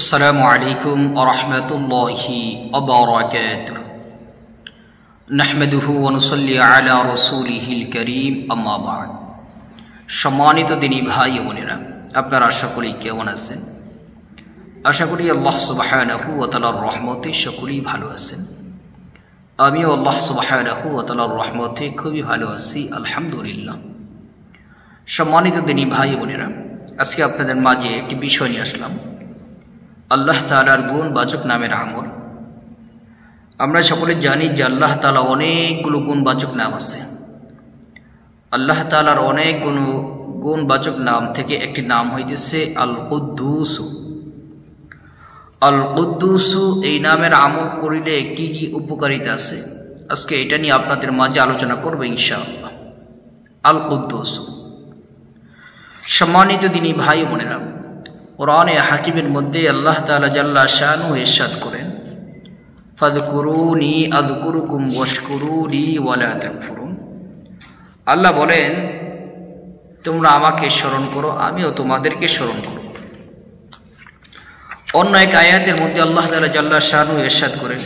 আসসালামু আলাইকুম ওয়া রাহমাতুল্লাহি ওয়া বারাকাতুহু নাহমাদুহু ওয়া নুসাল্লি আলা রাসূলিহিল কারীম আম্মা বা'দ। সম্মানিত দিনী ভাই ও বোনেরা, আপনারা সকলেই কেমন আছেন? আশা করি আল্লাহ সুবহানাহু ওয়া তাআলার রহমতে সকলেই ভালো আছেন। আমিও আল্লাহ সুবহানাহু ওয়া তাআলার রহমতে খুবই ভালো আছি, আলহামদুলিল্লাহ। সম্মানিত দিনী ভাই ও বোনেরা, আজকে আপনাদের মাঝে একটি বিষয় নিয়ে আসলাম, আল্লাহ তাআলার গুণবাচক নামের আমল। আমরা সকলে জানি যে আল্লাহ তাআলা অনেকগুলো গুণবাচক নাম আছে। আল্লাহ তাআলার অনেকগুলো গুণবাচক নাম থেকে একটি নাম হইতেছে আল কুদ্দুস। আল কুদ্দুস এই নামের আমল করিলে কি কি উপকারিতা আছে, আজকে এটা নিয়ে আপনাদের মাঝে আলোচনা করব ইনশাআল্লাহ। আল কুদ্দুস। সম্মানিত দিনী ভাই বোনেরা, কোরআনে হাকিমের মধ্যে আল্লাহ তাআলা জাল্লা শানুহু ইরশাদ করেন, ফাযকুরুনি আযকুরুকুম ওয়াশকুরুলি ওয়া লা তাকফুরুন। আল্লাহ বলেন, তোমরা আমাকে স্মরণ করো, আমিও তোমাদেরকে স্মরণ করব। অন্য এক আয়াতের মধ্যে আল্লাহ তাআলা জাল্লা শানুহু ইরশাদ করেন,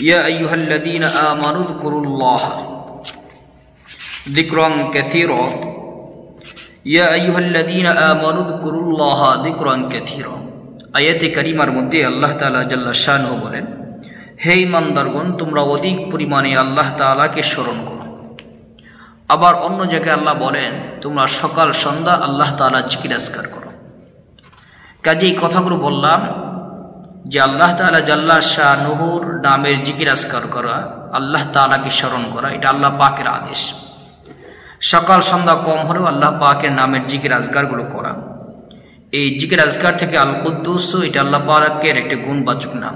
ইয়া আইয়ুহাল্লাযীনা আমানু যকুরুল্লাহা যিকরান কাসীরা। ইয়া আইয়ুহাল্লাযীনা আমানু যকুরুল্লাহা যিকরান কাসীরা। আয়াতে কারিমার মধ্যে আল্লাহ তাআলা জাল্লা শানুহু বলেন, হে ঈমানদারগণ, তোমরা অধিক পরিমাণে আল্লাহ তাআলাকে স্মরণ করো। আবার অন্য জায়গায় আল্লাহ বলেন, তোমরা সকাল সন্ধ্যা আল্লাহ তাআলা জিকির আজকার করো। কাজেই কথাগুলো বললাম যে আল্লাহ তাআলা জাল্লা শানুহুর নামের জিকির আজকার করা, আল্লাহ তাআলাকে স্মরণ করা, এটা আল্লাহ পাকের আদেশ। সকাল সন্ধ্যা কম হলেও আল্লাহ পাকের নামের জিকির আজগারগুলো করা। এই জিকির আজগার থেকে আল কুদ্দুস, এটা আল্লাহ পাকের একটি গুণবাচক নাম।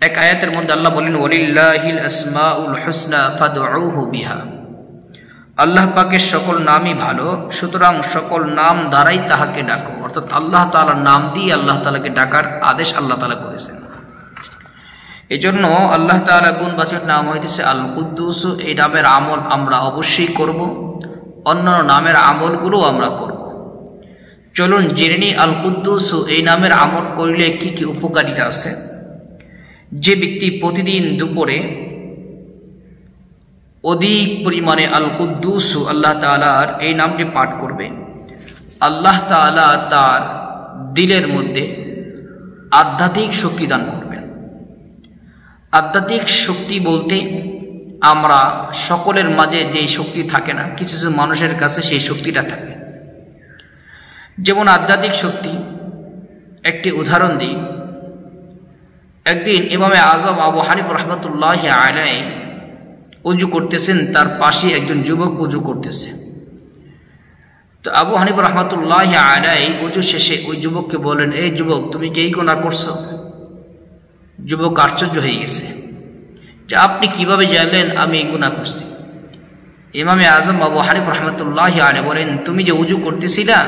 এক আয়াতের মধ্যে আল্লাহ বলেন, ওয়ালিল্লাহিল আসমাউল হুসনা ফাদউহু বিহা। আল্লাহ পাকের সকল নামই ভালো, সুতরাং সকল নাম দ্বারাই তাহাকে ডাকো। অর্থাৎ আল্লাহ তাআলার নাম দিয়ে আল্লাহ তাআলাকে ডাকার আদেশ আল্লাহ তাআলা করেছেন। এই জন্য আল্লাহ তাআলা গুণবাচক নাম হইতেছে আল কুদ্দুস। এই নামের আমল আমরা অবশ্যই করব, অন্যান্য নামের আমলগুলো আমরা করব। চলুন জেনে নিই আল কুদ্দুস এই নামের আমল করলে কি কি উপকারিতা আছে। যে ব্যক্তি প্রতিদিন দুপুরে অধিক পরিমাণে আল কুদ্দুস আল্লাহ তাআলার এই নামটি পাঠ করবে, আল্লাহ তাআলা তার দিলের মধ্যে আধ্যাত্মিক শক্তি দান করবেন। আধ্যাত্মিক শক্তি বলতে আমরা সকলের মাঝে যে শক্তি থাকে না, কিছু কিছু মানুষের কাছে সেই শক্তিটা থাকে। যেমন আধ্যাত্মিক শক্তি, একটি উদাহরণ দিই। একদিন ইমামে আযম আবু হানিফা রাহমাতুল্লাহি আলাইহি ওযু করতেছেন, তার পাশে একজন যুবক ওযু করতেছে। তো আবু হানিফা রাহমাতুল্লাহি আলাইহি ওযু শেষে ওই যুবককে বলেন, এই যুবক, তুমি কি এই গুনাহ করছো? যুবক আশ্চর্য হয়ে গেছে যে আপনি কিভাবে জানলেন আমি এই গুনাহ করছি? ইমামে আযম আবু হানিফা রাহমাতুল্লাহি আলাইহি বলেন, তুমি যে ওযু করতেছিলা,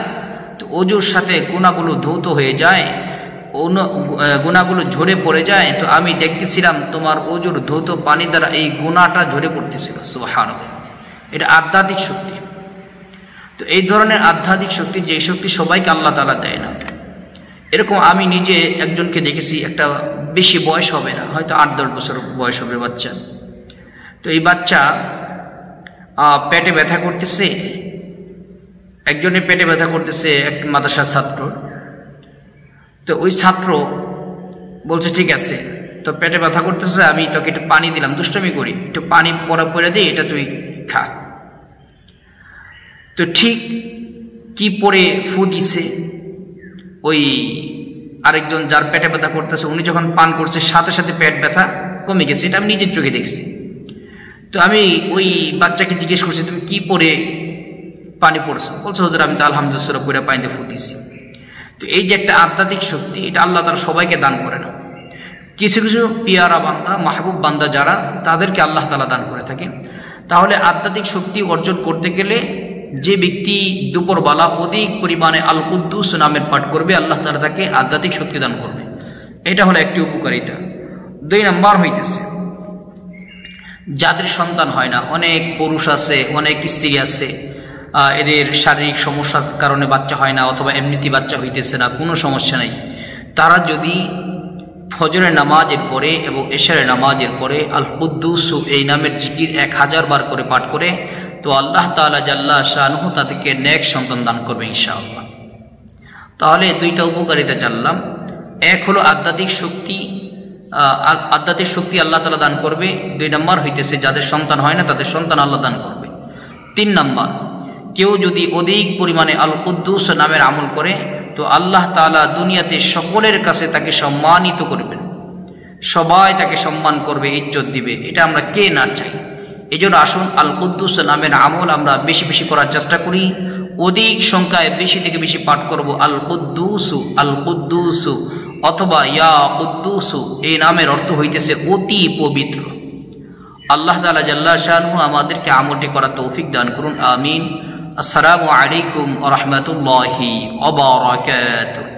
তো ওযুর সাথে গুনাহগুলো ধৌত হয়ে যায়, গুনাহগুলো ঝরে পড়ে যায়, তো আমি দেখতেছিলাম তোমার ওযুর ধৌত পানি দ্বারা এই গুনাহটা ঝরে পড়তেছিল। সুবহানাল্লাহ। এটা আধ্যাত্মিক শক্তি। তো এই ধরনের আধ্যাত্মিক শক্তি, যে শক্তি সবাইকে আল্লাহ তাআলা দেয় না। এরকম আমি নিজে একজনকে দেখেছি, একটা বেশি বয়স হবে না, হয়তো 8-10 বছর বয়স হবে বাচ্চা। তো এই বাচ্চা পেটে ব্যথা করতেছে, একজনের পেটে ব্যথা করতেছে, এক মাদ্রাসার ছাত্র। তো ওই ছাত্র বলছে, ঠিক আছে, তো পেটে ব্যথা করতেছে, আমি তোকে একটু পানি দিলাম, দুষ্টমি করি, একটু পানি পরে দিই, এটা তুই খা। তো ঠিক কি পরে ফু দিছে, ওই আরেকজন যার পেটে ব্যথা করতেছে উনি যখন পান করছে, সাথে সাথে পেট ব্যথা কমে গেছে। এটা আমি নিজের চোখে দেখছি। তো আমি ওই বাচ্চাকে জিজ্ঞেস করছি, তুমি কি পরে পানি পড়ছো? বলছো, হুজুর, আমি তো আলহামদুলিল্লাহ পরে পানিতে ফু দিছি। তো এই যে একটা আধ্যাত্মিক শক্তি, এটা আল্লাহ তাআলা সবাইকে দান করে না। কিছু কিছু পিয়ারা বান্দা, মাহবুব বান্দা যারা, তাদেরকে আল্লাহ তাআলা দান করে থাকেন। তাহলে আধ্যাত্মিক শক্তি অর্জন করতে গেলে যে ব্যক্তি দুপুরবেলা অধিক পরিমাণে আল কুদ্দুস নামের পাঠ করবে, আল্লাহ তাআলা তাকে আধ্যাত্মিক শক্তি দান করবে। এটা হলো একটি উপকারিতা। 2 নম্বর হইতেছে, যাদের সন্তান হয় না, অনেক পুরুষ আছে, অনেক স্ত্রী আছে, এদের শারীরিক সমস্যার কারণে বাচ্চা হয় না অথবা এমনিতেই বাচ্চা হইতেছে না, কোনো সমস্যা নেই, তারা যদি ফজরের নামাজের পরে এবং এশারের নামাজের পরে আল কুদ্দুস এই নামের জিকির 1000 বার করে পাঠ করে, তো আল্লাহ তাআলা জাল্লা শানুহু তাদেরকে নেক সন্তান দান করবে ইনশাআল্লাহ। তাহলে দুইটা উপকারিতা জানলাম। এক হলো আধ্যাত্মিক শক্তি আল্লাহ তাআলা দান করবে। 2 নম্বর হইতেছে যাদের সন্তান হয় না তাদের সন্তান আল্লাহ দান করবে। 3 নম্বর, কেউ যদি অধিক পরিমাণে আল কুদ্দুস নামের আমল করে তো আল্লাহ তাআলা দুনিয়াতে সকলের কাছে তাকে সম্মানিত করবেন, সবাই তাকে সম্মান করবে, ইজ্জত দিবে। এটা আমরা কে না চাই? এই জন্য আসুন আল কুদ্দুস নামের আমল আমরা বেশি বেশি করার চেষ্টা করি, অধিক সংখ্যায় বেশি থেকে বেশি পাঠ করব আল কুদ্দুসু, আল কুদ্দুসু অথবা ইয়া কুদ্দুসু। এই নামের অর্থ হইতেছে অতি পবিত্র। আল্লাহ তাআলা জাল্লা শানুহু আমাদেরকে আমলটি করার তৌফিক দান করুন, আমিন। আসসালামু আলাইকুম ওয়া রাহমাতুল্লাহি ওয়া বারাকাতুহু।